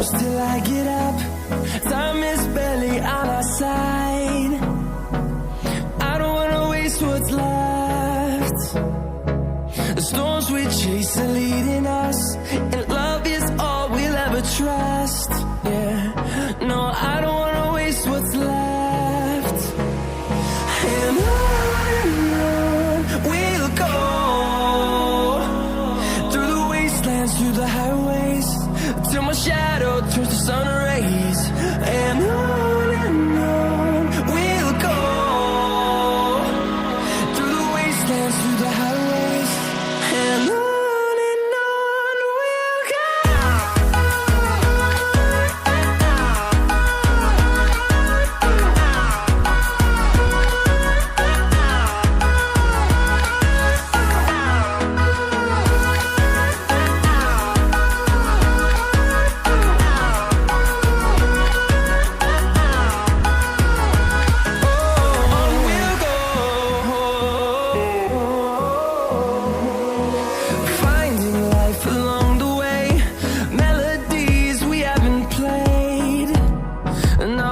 close till I get up. Time is barely on our side. I don't wanna waste what's left. The storms we chase are leading us, and love is all we'll ever trust. Yeah, no, I don't wanna waste what's left. And on we'll go, through the wastelands, through the highways, till my shadow turns to sun rays. And on we'll go, through the wastelands, through the highways, and on we'll go. Finding life along the way, melodies we haven't played. No,